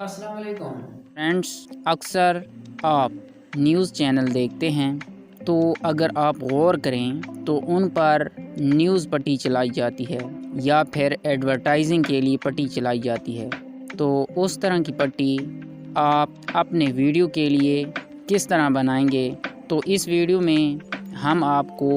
अस्सलाम वालेकुम फ्रेंड्स, अक्सर आप न्यूज़ चैनल देखते हैं तो अगर आप गौर करें तो उन पर न्यूज़ पट्टी चलाई जाती है या फिर एडवर्टाइजिंग के लिए पट्टी चलाई जाती है। तो उस तरह की पट्टी आप अपने वीडियो के लिए किस तरह बनाएंगे, तो इस वीडियो में हम आपको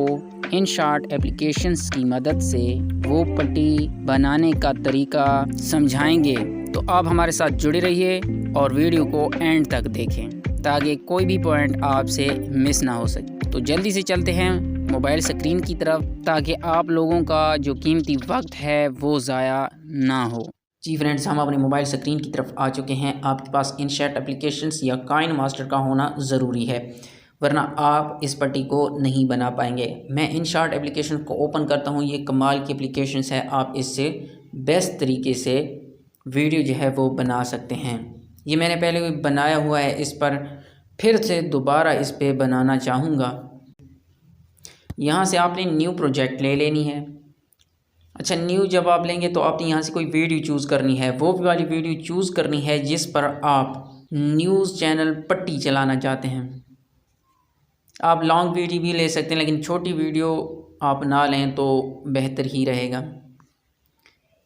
InShot एप्लीकेशंस की मदद से वो पट्टी बनाने का तरीका समझाएंगे। तो आप हमारे साथ जुड़े रहिए और वीडियो को एंड तक देखें ताकि कोई भी पॉइंट आपसे मिस ना हो सके। तो जल्दी से चलते हैं मोबाइल स्क्रीन की तरफ ताकि आप लोगों का जो कीमती वक्त है वो ज़ाया ना हो। जी फ्रेंड्स, हम अपने मोबाइल स्क्रीन की तरफ आ चुके हैं। आपके पास InShot एप्लीकेशंस या काइनमास्टर का होना ज़रूरी है, वरना आप इस पट्टी को नहीं बना पाएंगे। मैं InShot एप्लीकेशन को ओपन करता हूँ। ये कमाल की एप्लीकेशंस है, आप इससे बेस्ट तरीके से वीडियो जो है वो बना सकते हैं। ये मैंने पहले बनाया हुआ है, इस पर फिर से दोबारा इस पे बनाना चाहूँगा। यहाँ से आपने न्यू प्रोजेक्ट ले लेनी है। अच्छा, न्यू जब आप लेंगे तो आपने यहाँ से कोई वीडियो चूज़ करनी है, वो वाली वीडियो चूज़ करनी है जिस पर आप न्यूज़ चैनल पट्टी चलाना चाहते हैं। आप लॉन्ग वीडियो भी ले सकते हैं, लेकिन छोटी वीडियो आप ना लें तो बेहतर ही रहेगा।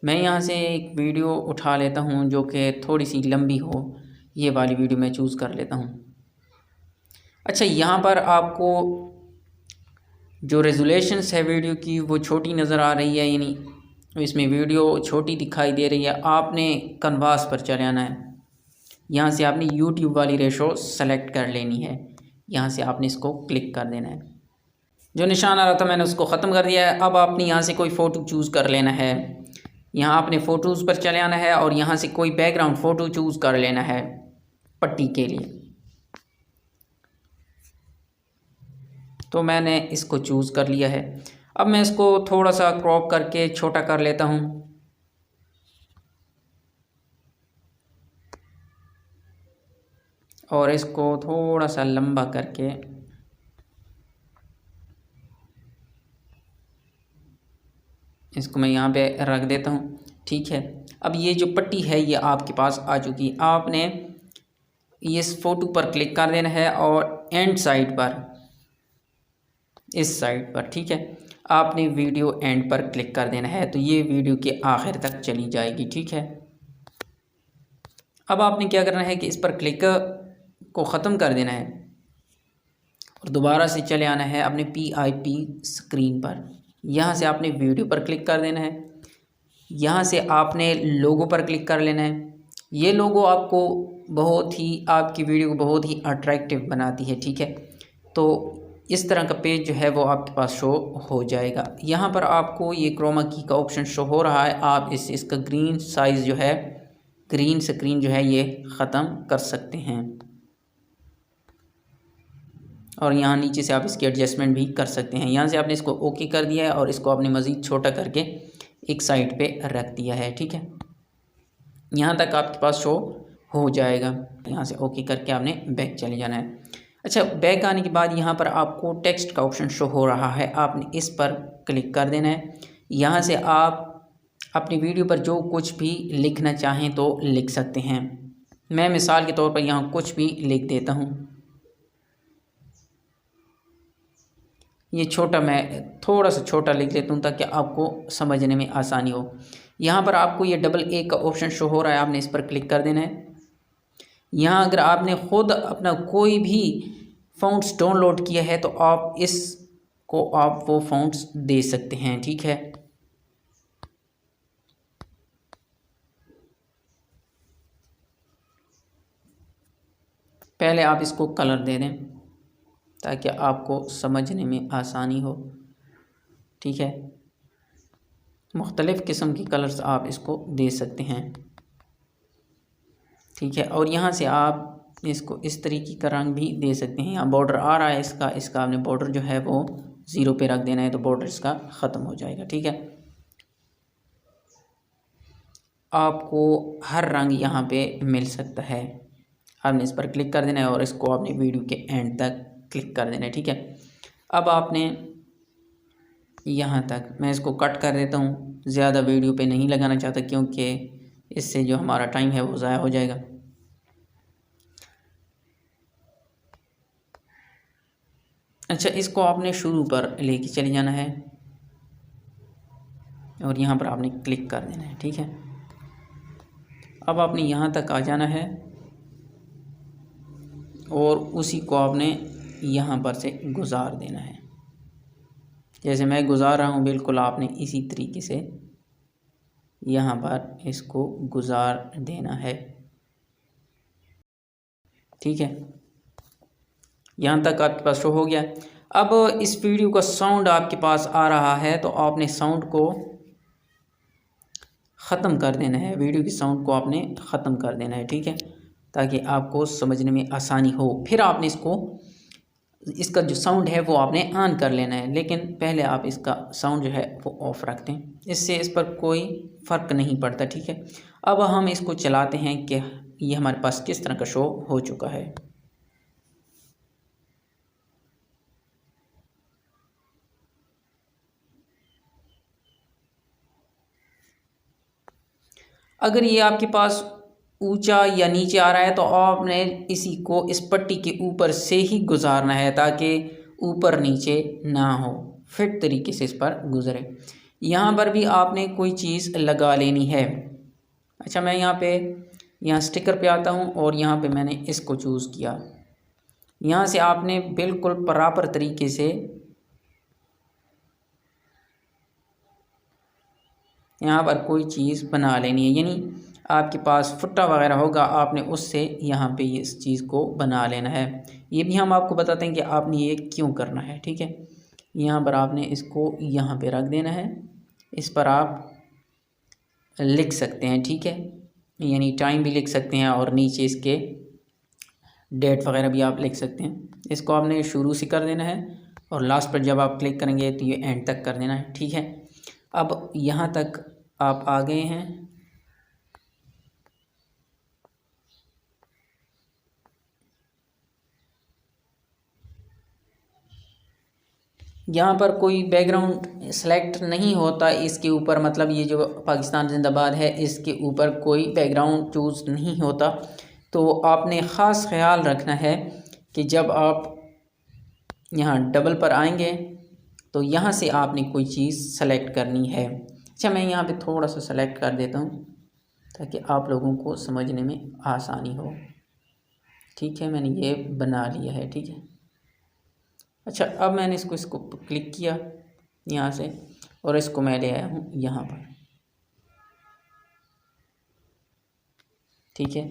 मैं यहाँ से एक वीडियो उठा लेता हूँ जो कि थोड़ी सी लंबी हो। ये वाली वीडियो मैं चूज़ कर लेता हूँ। अच्छा, यहाँ पर आपको जो रेजुलेशंस है वीडियो की वो छोटी नज़र आ रही है, यानी इसमें वीडियो छोटी दिखाई दे रही है। आपने कनवास पर चले आना है। यहाँ से आपने यूट्यूब वाली रेशो सेलेक्ट कर लेनी है। यहाँ से आपने इसको क्लिक कर देना है। जो निशान आ रहा था मैंने उसको ख़त्म कर दिया है। अब आपने यहाँ से कोई फ़ोटो चूज़ कर लेना है। यहाँ आपने फ़ोटोज़ पर चले आना है और यहाँ से कोई बैकग्राउंड फ़ोटो चूज़ कर लेना है पट्टी के लिए। तो मैंने इसको चूज़ कर लिया है। अब मैं इसको थोड़ा सा क्रॉप करके छोटा कर लेता हूँ। और इसको थोड़ा सा लंबा करके इसको मैं यहाँ पे रख देता हूँ। ठीक है, अब ये जो पट्टी है ये आपके पास आ चुकी है। आपने इस फ़ोटो पर क्लिक कर देना है और एंड साइड पर, इस साइड पर, ठीक है, आपने वीडियो एंड पर क्लिक कर देना है। तो ये वीडियो के आखिर तक चली जाएगी। ठीक है, अब आपने क्या करना है कि इस पर क्लिक को ख़त्म कर देना है और दोबारा से चले आना है अपने PIP स्क्रीन पर। यहाँ से आपने वीडियो पर क्लिक कर देना है। यहाँ से आपने लोगो पर क्लिक कर लेना है। ये लोगो आपको बहुत ही, आपकी वीडियो को बहुत ही अट्रैक्टिव बनाती है। ठीक है, तो इस तरह का पेज जो है वो आपके पास शो हो जाएगा। यहाँ पर आपको ये क्रोमा की का ऑप्शन शो हो रहा है। आप इसका ग्रीन साइज़ जो है, ग्रीन स्क्रीन जो है ये ख़त्म कर सकते हैं और यहाँ नीचे से आप इसकी एडजस्टमेंट भी कर सकते हैं। यहाँ से आपने इसको ओके कर दिया है और इसको आपने मज़ीद छोटा करके एक साइड पे रख दिया है। ठीक है, यहाँ तक आपके पास शो हो जाएगा। यहाँ से ओके करके आपने बैक चले जाना है। अच्छा, बैक आने के बाद यहाँ पर आपको टेक्स्ट का ऑप्शन शो हो रहा है। आपने इस पर क्लिक कर देना है। यहाँ से आप अपनी वीडियो पर जो कुछ भी लिखना चाहें तो लिख सकते हैं। मैं मिसाल के तौर पर यहाँ कुछ भी लिख देता हूँ। ये छोटा, मैं थोड़ा सा छोटा लिख लेता हूँ ताकि आपको समझने में आसानी हो। यहाँ पर आपको ये AA का ऑप्शन शो हो रहा है। आपने इस पर क्लिक कर देना है। यहाँ अगर आपने ख़ुद अपना कोई भी फ़ॉन्ट्स डाउनलोड किया है तो आप इसको आप वो फ़ॉन्ट्स दे सकते हैं। ठीक है, पहले आप इसको कलर दे दें ताकि आपको समझने में आसानी हो। ठीक है, मुख्तलिफ़ किस्म की कलर्स आप इसको दे सकते हैं। ठीक है, और यहाँ से आप इसको इस तरीके का रंग भी दे सकते हैं। यहाँ बॉर्डर आ रहा है इसका आपने बॉर्डर जो है वो 0 पे रख देना है, तो बॉर्डर इसका ख़त्म हो जाएगा। ठीक है, आपको हर रंग यहाँ पे मिल सकता है। आपने इस पर क्लिक कर देना है और इसको आपने वीडियो के एंड तक क्लिक कर देना है। ठीक है, अब आपने यहाँ तक, मैं इसको कट कर देता हूँ, ज़्यादा वीडियो पे नहीं लगाना चाहता क्योंकि इससे जो हमारा टाइम है वो ज़ाया हो जाएगा। अच्छा, इसको आपने शुरू पर लेके चले जाना है और यहाँ पर आपने क्लिक कर देना है। ठीक है, अब आपने यहाँ तक आ जाना है और उसी को आपने यहाँ पर से गुजार देना है। जैसे मैं गुजार रहा हूँ बिल्कुल आपने इसी तरीके से यहाँ पर इसको गुजार देना है। ठीक है, यहाँ तक आपके पास शो हो गया। अब इस वीडियो का साउंड आपके पास आ रहा है तो आपने साउंड को ख़त्म कर देना है, वीडियो की साउंड को आपने ख़त्म कर देना है। ठीक है, ताकि आपको समझने में आसानी हो। फिर आपने इसका जो साउंड है वो आपने ऑन कर लेना है, लेकिन पहले आप इसका साउंड जो है वो ऑफ़ रख दें, इससे इस पर कोई फ़र्क नहीं पड़ता। ठीक है, अब हम इसको चलाते हैं कि ये हमारे पास किस तरह का शो हो चुका है। अगर ये आपके पास ऊंचा या नीचे आ रहा है तो आपने इसी को इस पट्टी के ऊपर से ही गुजारना है ताकि ऊपर नीचे ना हो, फिट तरीके से इस पर गुजरे। यहाँ पर भी आपने कोई चीज़ लगा लेनी है। अच्छा, मैं यहाँ स्टिकर पे आता हूँ और यहाँ पे मैंने इसको चूज़ किया। यहाँ से आपने बिल्कुल बराबर तरीके से यहाँ पर कोई चीज़ बना लेनी है, यानी आपके पास फुट्टा वगैरह होगा आपने उससे यहाँ पे इस चीज़ को बना लेना है। ये भी हम आपको बताते हैं कि आपने ये क्यों करना है। ठीक है, यहाँ पर आपने इसको यहाँ पे रख देना है, इस पर आप लिख सकते हैं। ठीक है, यानी टाइम भी लिख सकते हैं और नीचे इसके डेट वगैरह भी आप लिख सकते हैं। इसको आपने शुरू से कर देना है और लास्ट पर जब आप क्लिक करेंगे तो ये एंड तक कर देना है। ठीक है, अब यहाँ तक आप आ गए हैं। यहाँ पर कोई बैकग्राउंड सेलेक्ट नहीं होता इसके ऊपर, मतलब ये जो पाकिस्तान जिंदाबाद है इसके ऊपर कोई बैकग्राउंड चूज़ नहीं होता। तो आपने ख़ास ख्याल रखना है कि जब आप यहाँ डबल पर आएंगे तो यहाँ से आपने कोई चीज़ सेलेक्ट करनी है। अच्छा, मैं यहाँ पे थोड़ा सा सेलेक्ट कर देता हूँ ताकि आप लोगों को समझने में आसानी हो। ठीक है, मैंने ये बना लिया है। ठीक है, अच्छा, अब मैंने इसको क्लिक किया यहाँ से और इसको मैं ले आया हूँ यहाँ पर। ठीक है,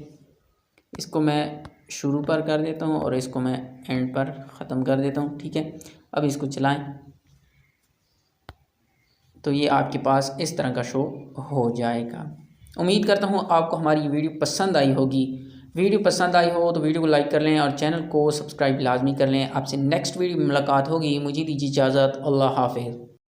इसको मैं शुरू पर कर देता हूँ और इसको मैं एंड पर ख़त्म कर देता हूँ। ठीक है, अब इसको चलाएं तो ये आपके पास इस तरह का शो हो जाएगा। उम्मीद करता हूँ आपको हमारी वीडियो पसंद आई होगी। वीडियो पसंद आई हो तो वीडियो को लाइक कर लें और चैनल को सब्सक्राइब लाजमी कर लें। आपसे नेक्स्ट वीडियो में मुलाकात होगी। मुझे दीजिए इजाज़त। अल्लाह हाफ़िज़।